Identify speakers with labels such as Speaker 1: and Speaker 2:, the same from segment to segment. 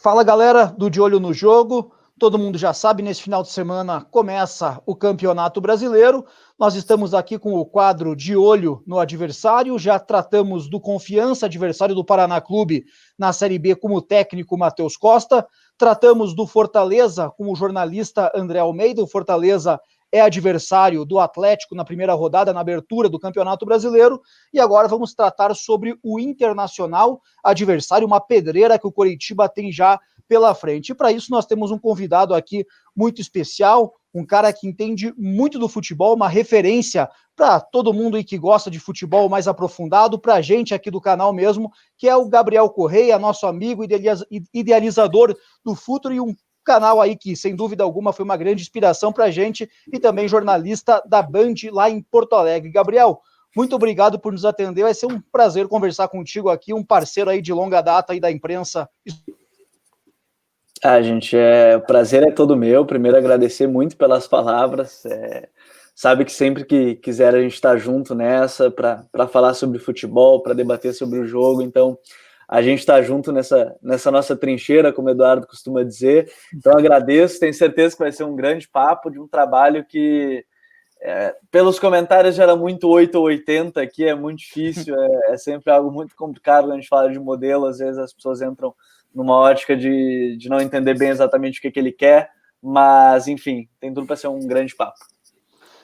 Speaker 1: Fala, galera do De Olho no Jogo. Todo mundo já sabe, nesse final de semana começa o Campeonato Brasileiro. Nós estamos aqui com o quadro De Olho no Adversário. Já tratamos do Confiança, adversário do Paraná Clube, na Série B, como técnico Matheus Costa. Tratamos do Fortaleza com o jornalista André Almeida. O Fortaleza é adversário do Atlético na primeira rodada, na abertura do Campeonato Brasileiro. E agora vamos tratar sobre o Internacional, adversário, uma pedreira que o Coritiba tem já pela frente. E para isso nós temos um convidado aqui muito especial, um cara que entende muito do futebol, uma referência para todo mundo aí que gosta de futebol mais aprofundado, para a gente aqui do canal mesmo, que é o Gabriel Correia, nosso amigo idealizador do Futuro e um canal aí que, sem dúvida alguma, foi uma grande inspiração para a gente e também jornalista da Band lá em Porto Alegre. Gabriel, muito obrigado por nos atender, vai ser um prazer conversar contigo aqui, um parceiro aí de longa data aí da imprensa.
Speaker 2: Gente, o prazer é todo meu. Primeiro, agradecer muito pelas palavras. Sabe que sempre que quiser a gente está junto nessa para falar sobre futebol, para debater sobre o jogo. Então, a gente está junto nessa nossa trincheira, como o Eduardo costuma dizer. Então, agradeço. Tenho certeza que vai ser um grande papo de um trabalho que, pelos comentários, gera muito 8 ou 80 aqui. É muito difícil. É sempre algo muito complicado quando a gente fala de modelo. Às vezes as pessoas entram numa ótica de não entender bem exatamente o que ele quer, mas, enfim, tem tudo para ser um grande papo.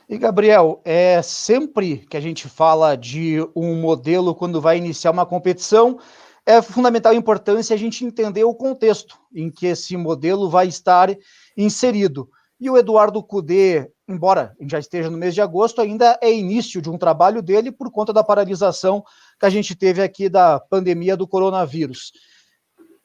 Speaker 1: E, Gabriel, sempre que a gente fala de um modelo quando vai iniciar uma competição, é fundamental importância a gente entender o contexto em que esse modelo vai estar inserido. E o Eduardo Cudê, embora já esteja no mês de agosto, ainda é início de um trabalho dele por conta da paralisação que a gente teve aqui da pandemia do coronavírus.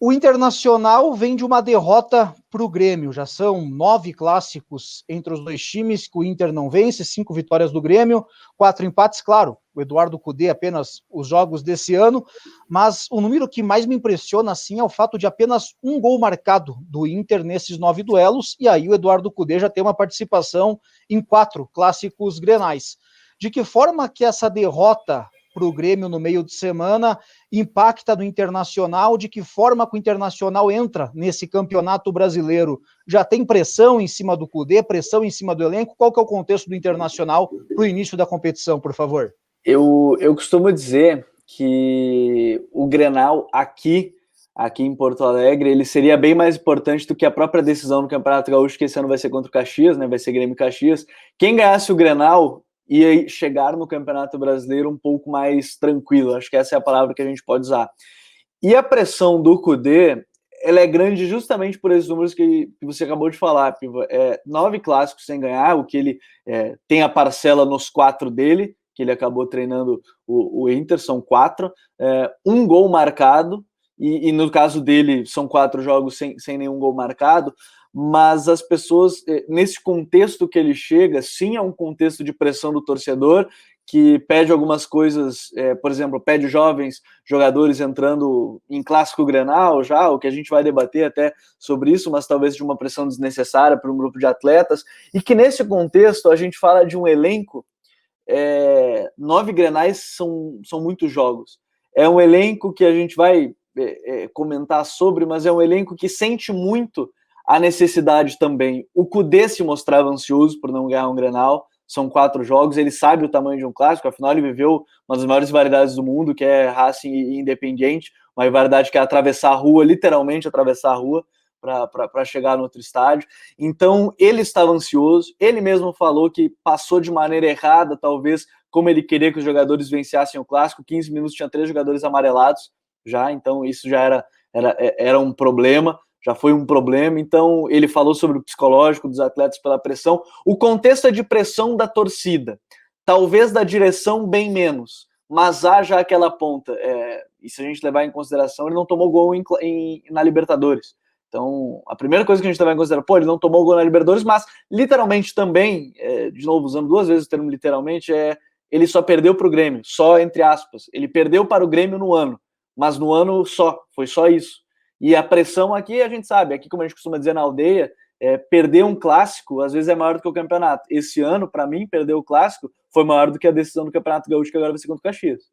Speaker 1: O Internacional vem de uma derrota para o Grêmio, já são 9 clássicos entre os dois times que o Inter não vence, 5 vitórias do Grêmio, 4 empates, claro, o Eduardo Cudê apenas os jogos desse ano, mas o número que mais me impressiona assim é o fato de apenas um gol marcado do Inter nesses 9 duelos, e aí o Eduardo Cudê já tem uma participação em 4 clássicos grenais. De que forma que essa derrota para o Grêmio no meio de semana impacta no Internacional, de que forma que o Internacional entra nesse campeonato brasileiro? Já tem pressão em cima do Cudê, pressão em cima do elenco? Qual que é o contexto do Internacional para o início da competição, por favor?
Speaker 2: Eu costumo dizer que o Grenal aqui em Porto Alegre, ele seria bem mais importante do que a própria decisão no Campeonato Gaúcho, que esse ano vai ser contra o Caxias, né? Vai ser Grêmio e Caxias. Quem ganhasse o Grenal ia chegar no Campeonato Brasileiro um pouco mais tranquilo. Acho que essa é a palavra que a gente pode usar. E a pressão do Cudê, ela é grande justamente por esses números que você acabou de falar, Piva. 9 clássicos sem ganhar, o que ele tem a parcela nos 4 dele, que ele acabou treinando o Inter, são 4. Um gol marcado, e no caso dele são 4 jogos sem nenhum gol marcado, mas as pessoas, nesse contexto que ele chega, sim, é um contexto de pressão do torcedor, que pede algumas coisas, por exemplo, pede jovens jogadores entrando em clássico Grenal já, o que a gente vai debater até sobre isso, mas talvez de uma pressão desnecessária para um grupo de atletas, e que nesse contexto a gente fala de um elenco, 9 Grenais são muitos jogos. É um elenco que a gente vai comentar sobre, mas é um elenco que sente muito a necessidade também. O Cudê se mostrava ansioso por não ganhar um Grenal, são 4 jogos, ele sabe o tamanho de um clássico, afinal ele viveu uma das maiores rivalidades do mundo, que é Racing e Independiente, uma rivalidade que é atravessar a rua, literalmente atravessar a rua, para chegar no outro estádio. Então ele estava ansioso, ele mesmo falou que passou de maneira errada, talvez, como ele queria que os jogadores venciassem o clássico, 15 minutos tinha 3 jogadores amarelados já, então isso já era um problema, já foi um problema. Então ele falou sobre o psicológico dos atletas pela pressão. O contexto é de pressão da torcida, talvez da direção bem menos, mas há já aquela ponta, e se a gente levar em consideração, ele não tomou gol na Libertadores. Então, a primeira coisa que a gente vai considerar, ele não tomou gol na Libertadores, mas literalmente também, de novo, usando 2 vezes o termo literalmente, ele só perdeu para o Grêmio, só entre aspas. Ele perdeu para o Grêmio no ano, mas no ano foi só isso. E a pressão aqui, a gente sabe, aqui como a gente costuma dizer na aldeia, perder um clássico, às vezes é maior do que o campeonato. Esse ano, para mim, perder o clássico foi maior do que a decisão do Campeonato Gaúcho, que agora vai ser contra o Caxias.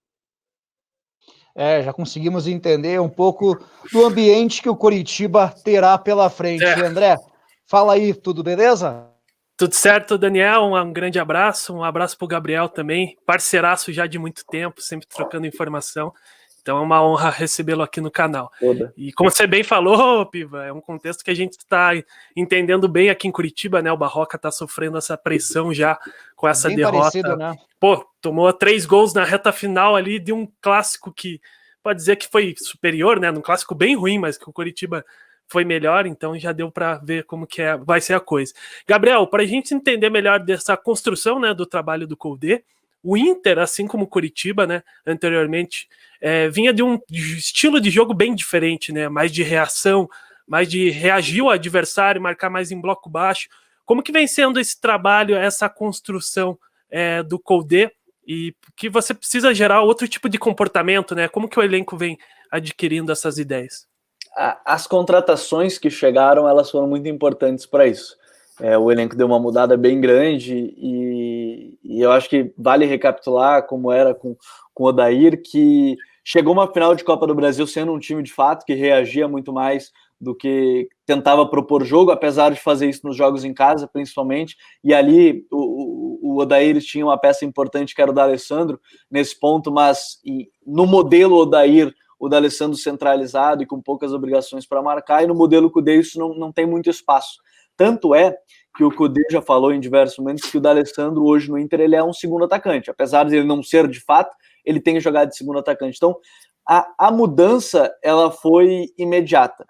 Speaker 1: Já conseguimos entender um pouco do ambiente que o Coritiba terá pela frente. André, fala aí, tudo beleza?
Speaker 3: Tudo certo, Daniel? Um grande abraço, um abraço para o Gabriel também, parceiraço já de muito tempo, sempre trocando informação. Então é uma honra recebê-lo aqui no canal.
Speaker 2: Toda.
Speaker 3: E como você bem falou, Piva, é um contexto que a gente está entendendo bem aqui em Curitiba, né? O Barroca está sofrendo essa pressão já com essa
Speaker 1: Bem
Speaker 3: derrota.
Speaker 1: parecido, né?
Speaker 3: Pô, tomou 3 gols na reta final ali de um clássico que pode dizer que foi superior, né? Num clássico bem ruim, mas que o Curitiba foi melhor, então já deu para ver como que vai ser a coisa. Gabriel, para a gente entender melhor dessa construção, né, do trabalho do Coudet, o Inter, assim como o Curitiba, né, anteriormente, vinha de um estilo de jogo bem diferente, né, mais de reação, mais de reagir ao adversário, marcar mais em bloco baixo. Como que vem sendo esse trabalho, essa construção do Coudet, e que você precisa gerar outro tipo de comportamento, né? Como que o elenco vem adquirindo essas ideias?
Speaker 2: As contratações que chegaram, elas foram muito importantes para isso. O elenco deu uma mudada bem grande e eu acho que vale recapitular como era com o Odair, que chegou uma final de Copa do Brasil sendo um time de fato que reagia muito mais do que tentava propor jogo, apesar de fazer isso nos jogos em casa, principalmente, e ali o Odair tinha uma peça importante que era o D'Alessandro nesse ponto, mas no modelo Odair, o D'Alessandro centralizado e com poucas obrigações para marcar, e no modelo Coudet isso não tem muito espaço. Tanto é que o Coudet já falou em diversos momentos que o D'Alessandro hoje no Inter ele é um segundo atacante, apesar de ele não ser de fato, ele tem jogado de segundo atacante. Então, a mudança ela foi imediata.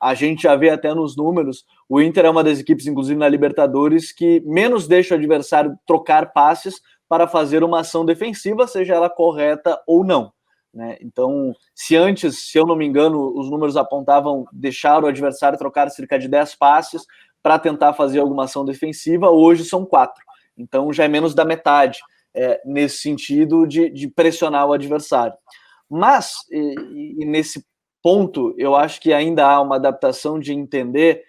Speaker 2: A gente já vê até nos números, o Inter é uma das equipes, inclusive na Libertadores, que menos deixa o adversário trocar passes para fazer uma ação defensiva, seja ela correta ou não. Né? Então, se antes, se eu não me engano, os números apontavam deixar o adversário trocar cerca de 10 passes para tentar fazer alguma ação defensiva, hoje são 4. Então, já é menos da metade nesse sentido de pressionar o adversário. Mas, e nesse ponto, eu acho que ainda há uma adaptação de entender,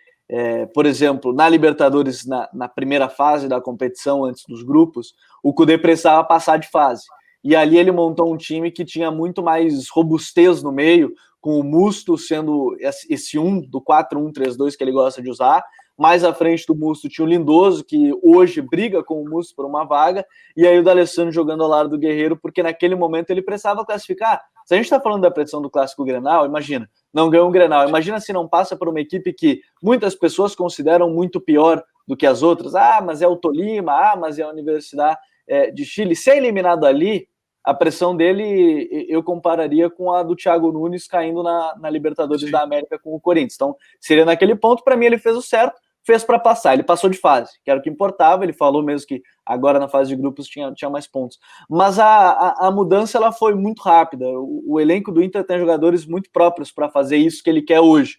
Speaker 2: por exemplo, na Libertadores, na primeira fase da competição, antes dos grupos, o Coudet precisava passar de fase. E ali ele montou um time que tinha muito mais robustez no meio, com o Musto sendo esse 1 do 4-1-3-2 que ele gosta de usar. Mais à frente do Musto tinha o Lindoso, que hoje briga com o Musto por uma vaga, e aí o D'Alessandro jogando ao lado do Guerreiro, porque naquele momento ele precisava classificar. Se a gente está falando da pressão do Clássico Grenal, imagina, não ganhou um Grenal, imagina se não passa por uma equipe que muitas pessoas consideram muito pior do que as outras. Mas é o Tolima, mas é a Universidade de Chile. Se é eliminado ali, a pressão dele eu compararia com a do Thiago Nunes caindo na Libertadores da América com o Corinthians. Então, seria naquele ponto, para mim ele fez o certo, fez para passar, ele passou de fase, que era o que importava, ele falou mesmo que agora na fase de grupos tinha mais pontos. Mas a mudança ela foi muito rápida, o elenco do Inter tem jogadores muito próprios para fazer isso que ele quer hoje.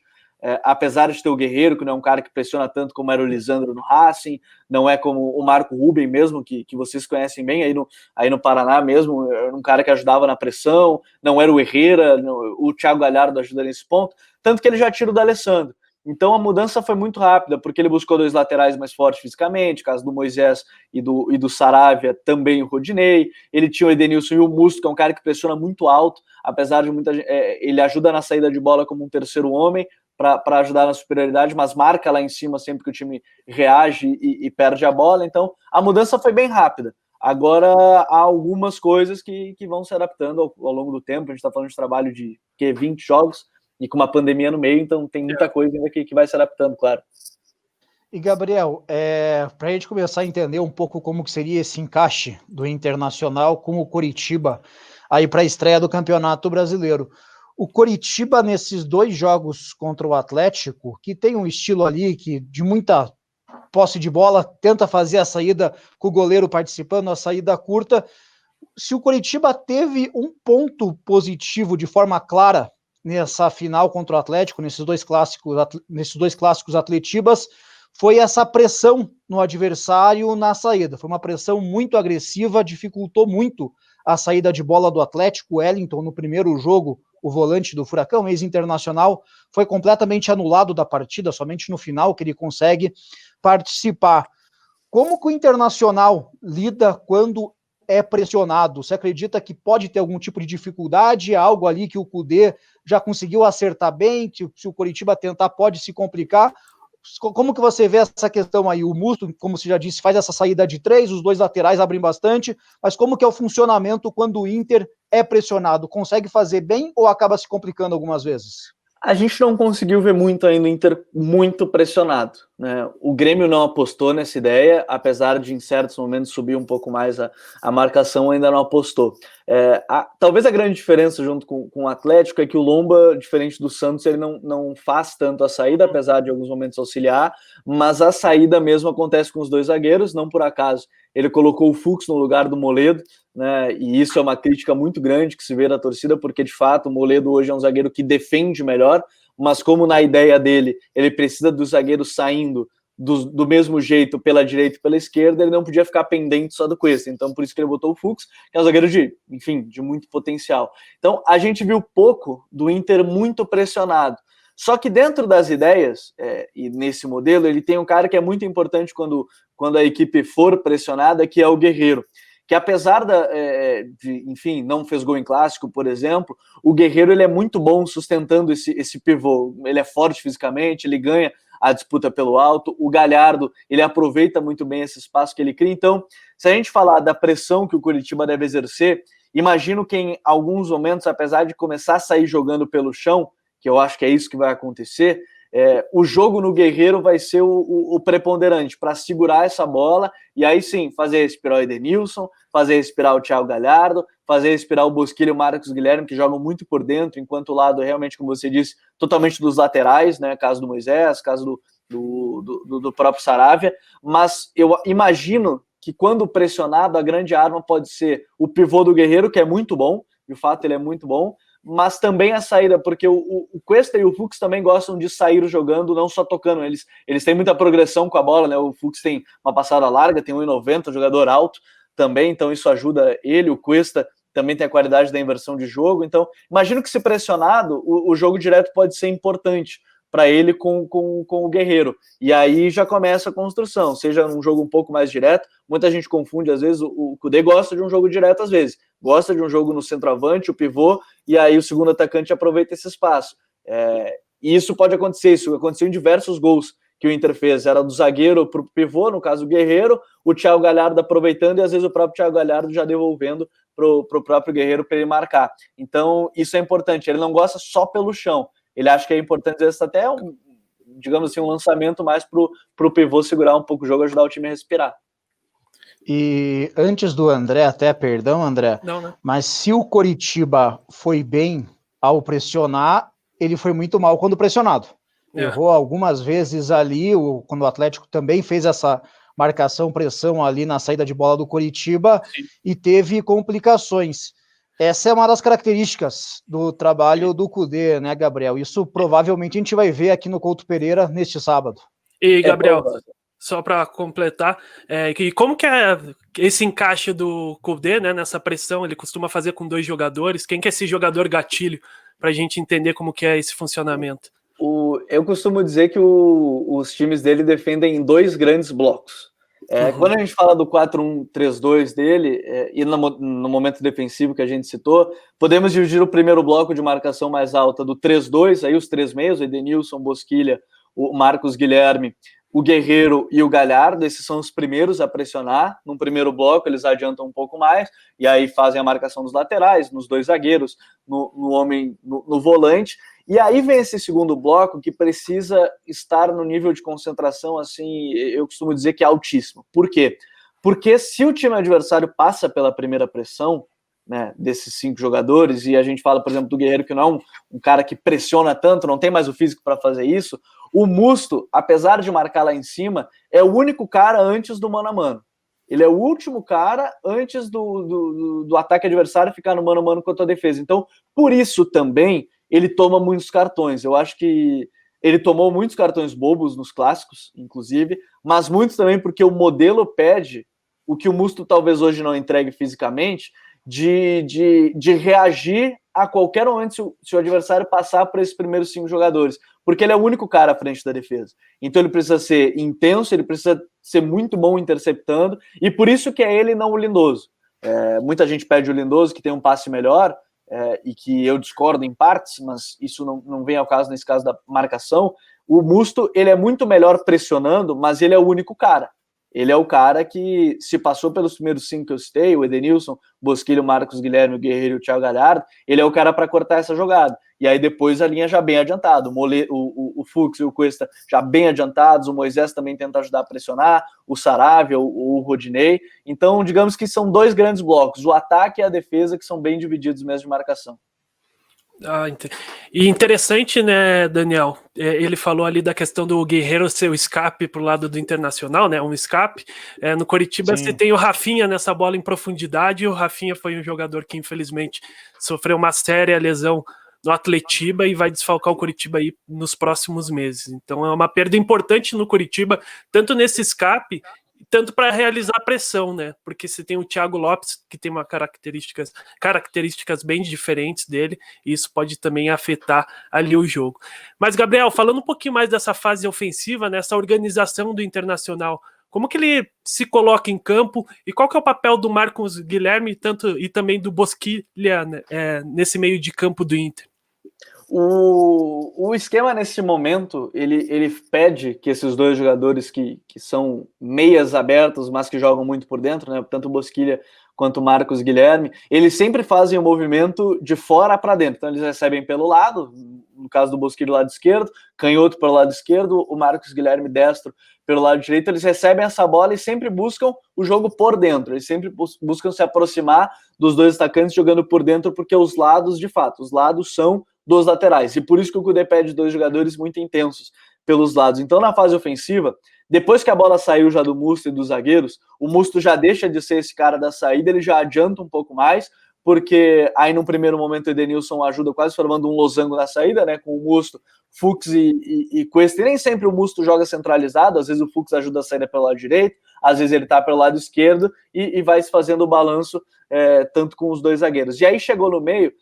Speaker 2: Apesar de ter o Guerreiro, que não é um cara que pressiona tanto como era o Lisandro no Racing, não é como o Marco Ruben mesmo, que vocês conhecem bem aí no Paraná mesmo, era um cara que ajudava na pressão, não era o Herrera, o Thiago Galhardo ajuda nesse ponto, tanto que ele já tira o D'Alessandro. Então a mudança foi muito rápida, porque ele buscou 2 laterais mais fortes fisicamente, caso do Moisés e do Saravia, também o Rodinei. Ele tinha o Edenilson e o Musto, que é um cara que pressiona muito alto, apesar de muita gente, ele ajuda na saída de bola como um terceiro homem, para ajudar na superioridade, mas marca lá em cima sempre que o time reage e perde a bola. Então, a mudança foi bem rápida. Agora, há algumas coisas que vão se adaptando ao longo do tempo. A gente está falando de trabalho de 20 jogos e com uma pandemia no meio, então tem muita coisa ainda que vai se adaptando, claro.
Speaker 1: E, Gabriel, para a gente começar a entender um pouco como que seria esse encaixe do Internacional com o Coritiba aí para a estreia do Campeonato Brasileiro. O Coritiba, nesses 2 jogos contra o Atlético, que tem um estilo ali que de muita posse de bola, tenta fazer a saída com o goleiro participando, a saída curta. Se o Coritiba teve um ponto positivo de forma clara nessa final contra o Atlético, nesses dois clássicos atletibas, foi essa pressão no adversário na saída. Foi uma pressão muito agressiva, dificultou muito a saída de bola do Atlético. O Wellington, no primeiro jogo, o volante do Furacão, ex-internacional, foi completamente anulado da partida, somente no final que ele consegue participar. Como que o Internacional lida quando é pressionado? Você acredita que pode ter algum tipo de dificuldade, algo ali que o Kudê já conseguiu acertar bem, que se o Coritiba tentar pode se complicar? Como que você vê essa questão aí? O Musto, como você já disse, faz essa saída de 3, os dois laterais abrem bastante, mas como que é o funcionamento quando o Inter é pressionado? Consegue fazer bem ou acaba se complicando algumas vezes?
Speaker 2: A gente não conseguiu ver muito ainda o Inter muito pressionado, né? O Grêmio não apostou nessa ideia, apesar de em certos momentos subir um pouco mais a marcação, ainda não apostou. Talvez a grande diferença junto com o Atlético é que o Lomba, diferente do Santos, ele não faz tanto a saída, apesar de alguns momentos auxiliar, mas a saída mesmo acontece com os dois zagueiros, não por acaso. Ele colocou o Fux no lugar do Moledo, né? E isso é uma crítica muito grande que se vê da torcida, porque de fato o Moledo hoje é um zagueiro que defende melhor, mas como na ideia dele ele precisa do zagueiro saindo do mesmo jeito pela direita e pela esquerda, ele não podia ficar pendente só do Cuesta. Então por isso que ele botou o Fux, que é um zagueiro de muito potencial. Então a gente viu pouco do Inter muito pressionado. Só que dentro das ideias, e nesse modelo, ele tem um cara que é muito importante quando a equipe for pressionada, que é o Guerreiro. Que apesar não fez gol em clássico, por exemplo, o Guerreiro ele é muito bom sustentando esse pivô. Ele é forte fisicamente, ele ganha a disputa pelo alto. O Galhardo, ele aproveita muito bem esse espaço que ele cria. Então, se a gente falar da pressão que o Coritiba deve exercer, imagino que em alguns momentos, apesar de começar a sair jogando pelo chão, que eu acho que é isso que vai acontecer, o jogo no Guerreiro vai ser o preponderante para segurar essa bola e aí sim fazer respirar o Edenilson, fazer respirar o Thiago Galhardo, fazer respirar o Bosquilha e o Marcos Guilherme, que jogam muito por dentro, enquanto o lado realmente, como você disse, totalmente dos laterais, né? Caso do Moisés, caso do próprio Saravia, mas eu imagino que quando pressionado, a grande arma pode ser o pivô do Guerreiro, que é muito bom, de fato ele é muito bom, mas também a saída, porque o Cuesta e o Fux também gostam de sair jogando, não só tocando. Eles têm muita progressão com a bola, né? O Fux tem uma passada larga, tem 1,90, jogador alto também, então isso ajuda ele. O Cuesta também tem a qualidade da inversão de jogo. Então, imagino que se pressionado, o jogo direto pode ser importante para ele com o Guerreiro. E aí já começa a construção, seja um jogo um pouco mais direto. Muita gente confunde, às vezes, o Kudê gosta de um jogo direto, às vezes. Gosta de um jogo no centroavante, o pivô, e aí o segundo atacante aproveita esse espaço. E isso pode acontecer, isso aconteceu em diversos gols que o Inter fez. Era do zagueiro para o pivô, no caso o Guerreiro, o Thiago Galhardo aproveitando e às vezes o próprio Thiago Galhardo já devolvendo para o próprio Guerreiro para ele marcar. Então isso é importante, ele não gosta só pelo chão. Ele acha que é importante até digamos assim, um lançamento mais para o pivô segurar um pouco o jogo, ajudar o time a respirar.
Speaker 1: E antes do André, até perdão, André,
Speaker 3: não.
Speaker 1: Mas se o Coritiba foi bem ao pressionar, ele foi muito mal quando pressionado. Errou algumas vezes ali, quando o Atlético também fez essa marcação, pressão ali na saída de bola do Coritiba. Sim. E teve complicações. Essa é uma das características do trabalho do Kudê, né, Gabriel? Isso provavelmente a gente vai ver aqui no Couto Pereira neste sábado.
Speaker 3: E, Gabriel, só para completar, como que é esse encaixe do Kudê, né, nessa pressão? Ele costuma fazer com 2 jogadores. Quem que é esse jogador gatilho para a gente entender como que é esse funcionamento?
Speaker 2: Eu costumo dizer que os times dele defendem em 2 grandes blocos. Quando a gente fala do 4-1-3-2 dele, e no momento defensivo que a gente citou, podemos dividir o primeiro bloco de marcação mais alta do 3-2, aí os 3 meios, Edenilson, Bosquilha, o Marcos Guilherme, o Guerreiro e o Galhardo. Esses são os primeiros a pressionar. No primeiro bloco eles adiantam um pouco mais, e aí fazem a marcação dos laterais, nos 2 zagueiros, no volante. E aí vem esse segundo bloco que precisa estar no nível de concentração, assim, eu costumo dizer que é altíssimo. Por quê? Porque se o time adversário passa pela primeira pressão, né, desses 5 jogadores, e a gente fala, por exemplo, do Guerreiro, que não é um cara que pressiona tanto, não tem mais o físico para fazer isso, o Musto, apesar de marcar lá em cima, é o único cara antes do mano a mano. Ele é o último cara antes do ataque adversário ficar no mano a mano contra a defesa. Então, por isso também, ele toma muitos cartões. Eu acho que ele tomou muitos cartões bobos nos clássicos, inclusive, mas muitos também porque o modelo pede o que o Musto talvez hoje não entregue fisicamente, de reagir a qualquer momento se o adversário passar por esses primeiros 5 jogadores, porque ele é o único cara à frente da defesa. Então ele precisa ser intenso, ele precisa ser muito bom interceptando, e por isso que é ele não o Lindoso. Muita gente pede o Lindoso, que tem um passe melhor, e que eu discordo em partes, mas isso não vem ao caso nesse caso da marcação. O Musto, ele é muito melhor pressionando, mas ele é o único cara. Ele é o cara que se passou pelos primeiros 5 que eu citei, o Edenilson, Bosquilha, Marcos Guilherme, o Guerreiro e o Thiago Galhardo, ele é o cara para cortar essa jogada. E aí depois a linha já bem adiantada, o Fux e o Cuesta já bem adiantados, o Moisés também tenta ajudar a pressionar, o Saravia, o Rodinei. Então, digamos que são 2 grandes blocos, o ataque e a defesa, que são bem divididos mesmo de marcação.
Speaker 3: E interessante, né, Daniel? Ele falou ali da questão do Guerreiro ser o escape pro lado do Internacional, né? Um escape. No Coritiba, você tem o Rafinha nessa bola em profundidade, e o Rafinha foi um jogador que, infelizmente, sofreu uma séria lesão no Atletiba e vai desfalcar o Coritiba aí nos próximos meses. Então é uma perda importante no Coritiba, tanto nesse escape, tanto para realizar a pressão, né? Porque você tem o Thiago Lopes, que tem uma características bem diferentes dele, e isso pode também afetar ali o jogo. Mas, Gabriel, falando um pouquinho mais dessa fase ofensiva, nessa organização do Internacional, como que ele se coloca em campo e qual que é o papel do Marcos Guilherme e também do Bosquilha, né, nesse meio de campo do Inter?
Speaker 2: O esquema nesse momento, ele pede que esses 2 jogadores que são meias abertos, mas que jogam muito por dentro, né, tanto o Bosquilha quanto o Marcos Guilherme, eles sempre fazem o movimento de fora para dentro. Então eles recebem pelo lado, no caso do Bosquilha, lado esquerdo, canhoto pelo lado esquerdo, o Marcos Guilherme destro pelo lado direito. Eles recebem essa bola e sempre buscam o jogo por dentro, eles sempre buscam se aproximar dos 2 atacantes jogando por dentro, porque os lados, de fato, os lados são dos laterais, e por isso que o Cudê pede 2 jogadores muito intensos pelos lados. Então, na fase ofensiva, depois que a bola saiu já do Musto e dos zagueiros, o Musto já deixa de ser esse cara da saída, ele já adianta um pouco mais, porque aí num primeiro momento o Edenilson ajuda quase formando um losango na saída, né, com o Musto, Fux e Cuesta, e nem sempre o Musto joga centralizado, às vezes o Fux ajuda a saída pelo lado direito, às vezes ele tá pelo lado esquerdo, e vai se fazendo o balanço tanto com os 2 zagueiros. E aí chegou no meio,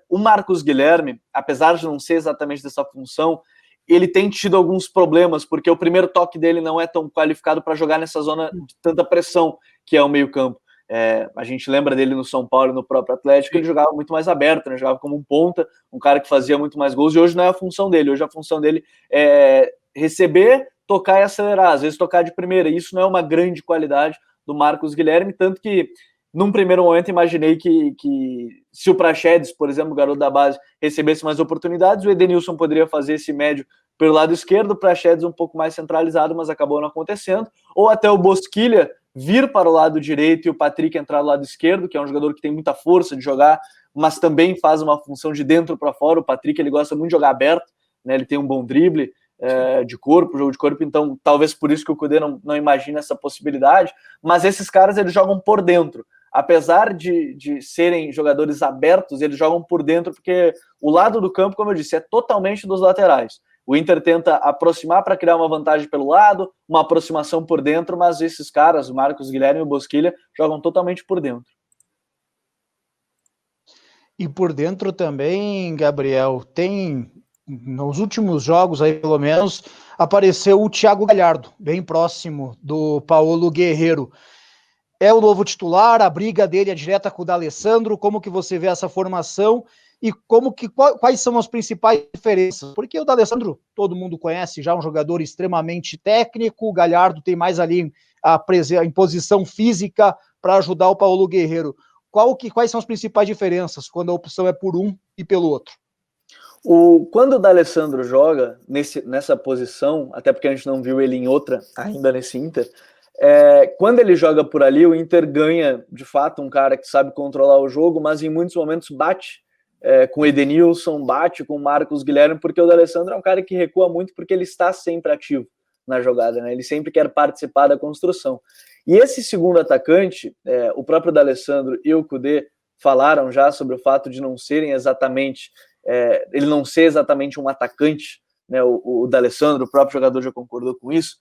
Speaker 2: o Marcos Guilherme, apesar de não ser exatamente dessa função, ele tem tido alguns problemas, porque o primeiro toque dele não é tão qualificado para jogar nessa zona de tanta pressão que é o meio-campo. A gente lembra dele no São Paulo, no próprio Atlético, ele jogava muito mais aberto, né? Jogava como um ponta, um cara que fazia muito mais gols, e hoje não é a função dele. Hoje a função dele é receber, tocar e acelerar, às vezes tocar de primeira, e isso não é uma grande qualidade do Marcos Guilherme, tanto que num primeiro momento imaginei que se o Praxedes, por exemplo, o garoto da base, recebesse mais oportunidades, o Edenilson poderia fazer esse médio pelo lado esquerdo, o Praxedes um pouco mais centralizado, mas acabou não acontecendo, ou até o Bosquilha vir para o lado direito e o Patrick entrar do lado esquerdo, que é um jogador que tem muita força de jogar, mas também faz uma função de dentro para fora. O Patrick, ele gosta muito de jogar aberto, né? Ele tem um bom drible de corpo, jogo de corpo, então talvez por isso que o Cudê não imagina essa possibilidade, mas esses caras, eles jogam por dentro. Apesar de serem jogadores abertos, eles jogam por dentro, porque o lado do campo, como eu disse, é totalmente dos laterais. O Inter tenta aproximar para criar uma vantagem pelo lado, uma aproximação por dentro, mas esses caras, o Marcos Guilherme e o Bosquilha, jogam totalmente por dentro.
Speaker 1: E por dentro também, Gabriel, tem, nos últimos jogos aí pelo menos, apareceu o Thiago Galhardo, bem próximo do Paulo Guerreiro. É o novo titular, a briga dele é direta com o D'Alessandro, como que você vê essa formação e quais são as principais diferenças? Porque o D'Alessandro, todo mundo conhece, já um jogador extremamente técnico, o Galhardo tem mais ali a imposição física para ajudar o Paulo Guerreiro. Quais são as principais diferenças quando a opção é por um e pelo outro?
Speaker 2: Quando o D'Alessandro joga nessa posição, até porque a gente não viu ele em outra ainda nesse Inter, quando ele joga por ali, o Inter ganha, de fato, um cara que sabe controlar o jogo, mas em muitos momentos bate com o Edenilson, bate com o Marcos Guilherme, porque o D'Alessandro é um cara que recua muito porque ele está sempre ativo na jogada, né? Ele sempre quer participar da construção. E esse segundo atacante, o próprio D'Alessandro e o Cudê falaram já sobre o fato de não serem exatamente, ele não ser exatamente um atacante, né? O D'Alessandro, o próprio jogador já concordou com isso.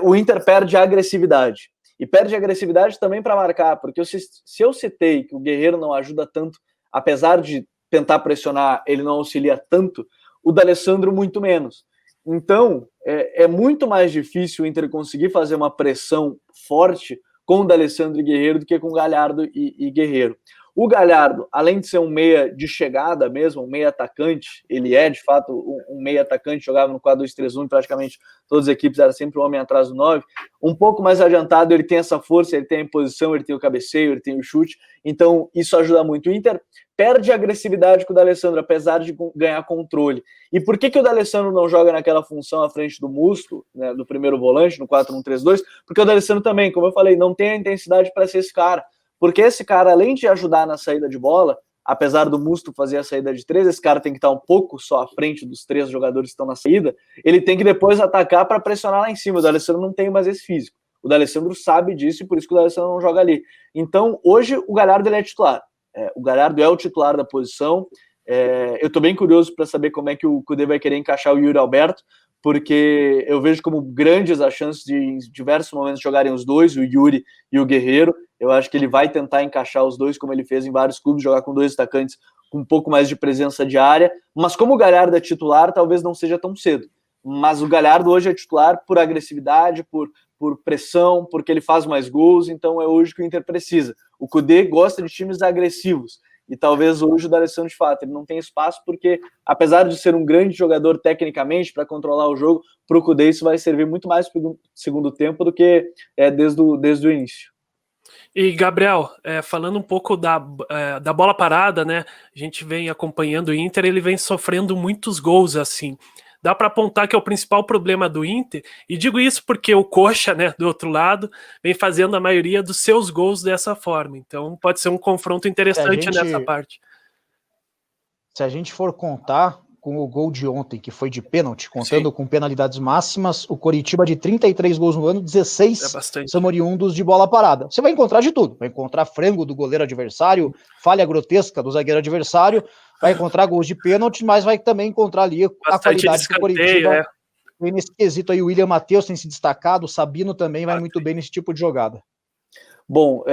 Speaker 2: O Inter perde a agressividade. E perde a agressividade também para marcar, porque se eu citei que o Guerreiro não ajuda tanto, apesar de tentar pressionar, ele não auxilia tanto, o D'Alessandro muito menos. Então, é muito mais difícil o Inter conseguir fazer uma pressão forte com o D'Alessandro e Guerreiro do que com Galhardo e Guerreiro. O Galhardo, além de ser um meia de chegada mesmo, um meia atacante, ele é de fato um meia atacante, jogava no 4-2-3-1, praticamente todas as equipes eram sempre um homem atrás do 9, um pouco mais adiantado, ele tem essa força, ele tem a imposição, ele tem o cabeceio, ele tem o chute, então isso ajuda muito. O Inter perde a agressividade com o D'Alessandro, apesar de ganhar controle. E por que o D'Alessandro não joga naquela função à frente do Musto, né, do primeiro volante, no 4-1-3-2? Porque o D'Alessandro também, como eu falei, não tem a intensidade para ser esse cara. Porque esse cara, além de ajudar na saída de bola, apesar do Musto fazer a saída de 3, esse cara tem que estar um pouco só à frente dos 3 jogadores que estão na saída, ele tem que depois atacar para pressionar lá em cima. O D'Alessandro não tem mais esse físico. O D'Alessandro sabe disso e por isso que o D'Alessandro não joga ali. Então, hoje, o Galhardo ele é titular. O Galhardo é o titular da posição. Eu estou bem curioso para saber como é que o Kudê vai querer encaixar o Yuri Alberto, porque eu vejo como grandes as chances de, em diversos momentos, jogarem os dois, o Yuri e o Guerreiro. Eu acho que ele vai tentar encaixar os dois, como ele fez em vários clubes, jogar com 2 atacantes com um pouco mais de presença de área. Mas como o Galhardo é titular, talvez não seja tão cedo. Mas o Galhardo hoje é titular por agressividade, por pressão, porque ele faz mais gols, então é hoje que o Inter precisa. O Kudê gosta de times agressivos, e talvez hoje o D'Alessandro, de fato, ele não tem espaço, porque apesar de ser um grande jogador tecnicamente para controlar o jogo, para o Kudê isso vai servir muito mais para o segundo tempo do que desde o início.
Speaker 3: E, Gabriel, falando um pouco da bola parada, né? A gente vem acompanhando o Inter, ele vem sofrendo muitos gols, assim. Dá para apontar que é o principal problema do Inter, e digo isso porque o Coxa, né, do outro lado, vem fazendo a maioria dos seus gols dessa forma. Então pode ser um confronto interessante nessa parte.
Speaker 1: Se a gente for contar com o gol de ontem, que foi de pênalti, contando com penalidades máximas, o Coritiba de 33 gols no ano, 16 são oriundos de bola parada. Você vai encontrar de tudo, vai encontrar frango do goleiro adversário, falha grotesca do zagueiro adversário, vai encontrar gols de pênalti, mas vai também encontrar ali a qualidade do Coritiba. Nesse quesito aí, o William Matheus tem se destacado, o Sabino também vai muito bem nesse tipo de jogada.
Speaker 2: Bom,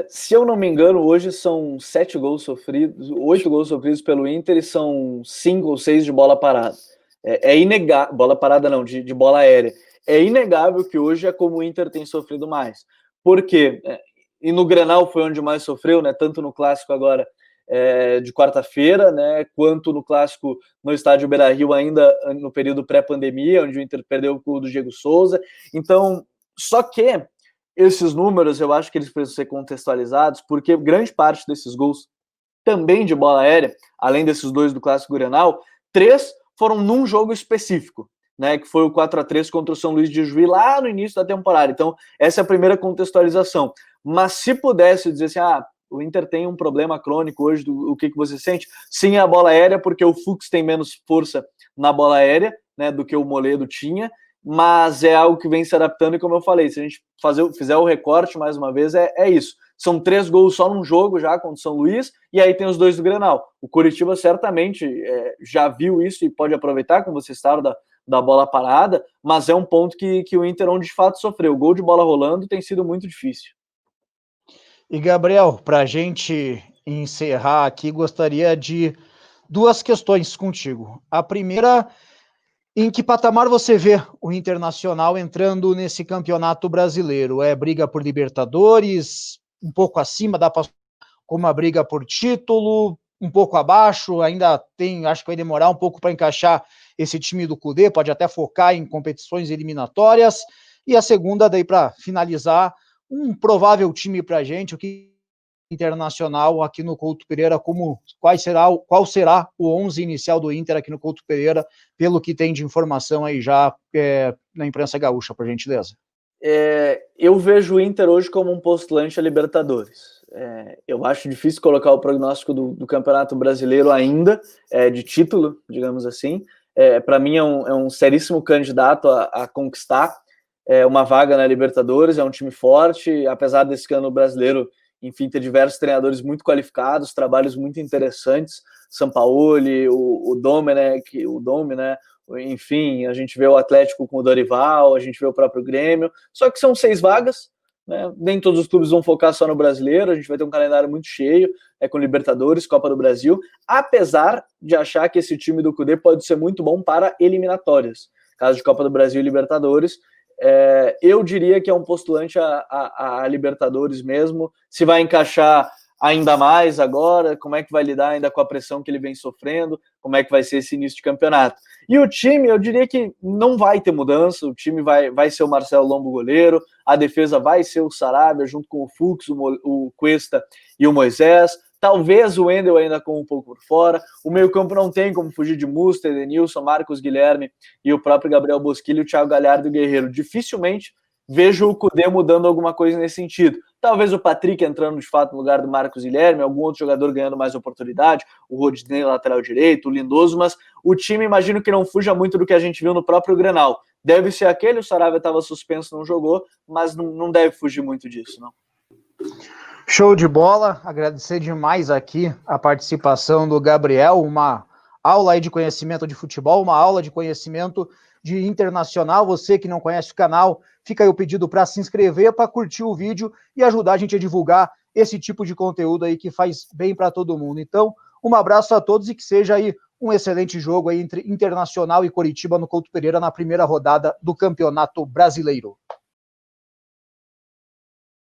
Speaker 2: se eu não me engano, hoje são 7 gols sofridos, 8 gols sofridos pelo Inter e são 5 ou 6 de bola parada. É inegável, bola parada não, de bola aérea. É inegável que hoje é como o Inter tem sofrido mais. Por quê? E no Grenal foi onde mais sofreu, né? Tanto no Clássico agora de quarta-feira, né? Quanto no Clássico no estádio Beira-Rio, ainda no período pré-pandemia, onde o Inter perdeu o gol do Diego Souza. Então, só que esses números, eu acho que eles precisam ser contextualizados, porque grande parte desses gols, também de bola aérea, além desses 2 do Clássico Grenal, 3 foram num jogo específico, né, que foi o 4-3 contra o São Luís de Juí, lá no início da temporada. Então, essa é a primeira contextualização. Mas se pudesse dizer assim, o Inter tem um problema crônico hoje, o que você sente? Sim, é a bola aérea, porque o Fux tem menos força na bola aérea, né, do que o Moledo tinha, mas é algo que vem se adaptando, e como eu falei, se a gente fizer o recorte mais uma vez, é isso. São 3 gols só num jogo já contra o São Luís, e aí tem os 2 do Grenal. O Coritiba certamente já viu isso e pode aproveitar, como vocês estavam, da bola parada, mas é um ponto que o Inter, onde de fato sofreu. O gol de bola rolando tem sido muito difícil.
Speaker 1: E, Gabriel, para a gente encerrar aqui, gostaria de 2 questões contigo. A primeira, em que patamar você vê o Internacional entrando nesse campeonato brasileiro? É briga por Libertadores, um pouco acima, dá para como uma briga por título, um pouco abaixo, ainda tem, acho que vai demorar um pouco para encaixar esse time do Kudê, pode até focar em competições eliminatórias. E a segunda, daí para finalizar, um provável time para a gente, o que Internacional aqui no Couto Pereira, qual será o 11 inicial do Inter aqui no Couto Pereira, pelo que tem de informação aí já na imprensa gaúcha, por gentileza.
Speaker 2: Eu vejo o Inter hoje como um postulante a Libertadores. Eu acho difícil colocar o prognóstico do Campeonato Brasileiro ainda, de título, digamos assim. Para mim é um seríssimo candidato a conquistar uma vaga na Libertadores, é um time forte, apesar desse ano brasileiro, enfim, ter diversos treinadores muito qualificados, trabalhos muito interessantes, Sampaoli, o Domenech, né? Enfim, a gente vê o Atlético com o Dorival, a gente vê o próprio Grêmio, só que são 6 vagas, né? Nem todos os clubes vão focar só no brasileiro, a gente vai ter um calendário muito cheio, com Libertadores, Copa do Brasil, apesar de achar que esse time do Kudê pode ser muito bom para eliminatórias, caso de Copa do Brasil e Libertadores. eu diria que é um postulante a Libertadores mesmo. Se vai encaixar ainda mais agora, como é que vai lidar ainda com a pressão que ele vem sofrendo, como é que vai ser esse início de campeonato. E o time, eu diria que não vai ter mudança, o time vai ser o Marcelo Lombo goleiro, a defesa vai ser o Sarabia, junto com o Fux, o Cuesta e o Moisés, talvez o Wendel ainda com um pouco por fora, o meio-campo não tem como fugir de Musta, Edenilson, Marcos Guilherme e o próprio Gabriel Bosquilha, o Thiago Galhardo e o Guerreiro. Dificilmente vejo o Cudê mudando alguma coisa nesse sentido. Talvez o Patrick entrando de fato no lugar do Marcos Guilherme, algum outro jogador ganhando mais oportunidade, o Rodinei lateral direito, o Lindoso, mas o time imagino que não fuja muito do que a gente viu no próprio Grenal. Deve ser aquele, o Sarabia estava suspenso, não jogou, mas não deve fugir muito disso, não.
Speaker 1: Show de bola, agradecer demais aqui a participação do Gabriel, uma aula aí de conhecimento de futebol, uma aula de conhecimento de internacional. Você que não conhece o canal, fica aí o pedido para se inscrever, para curtir o vídeo e ajudar a gente a divulgar esse tipo de conteúdo aí que faz bem para todo mundo. Então, um abraço a todos e que seja aí um excelente jogo aí entre Internacional e Coritiba no Couto Pereira na primeira rodada do Campeonato Brasileiro.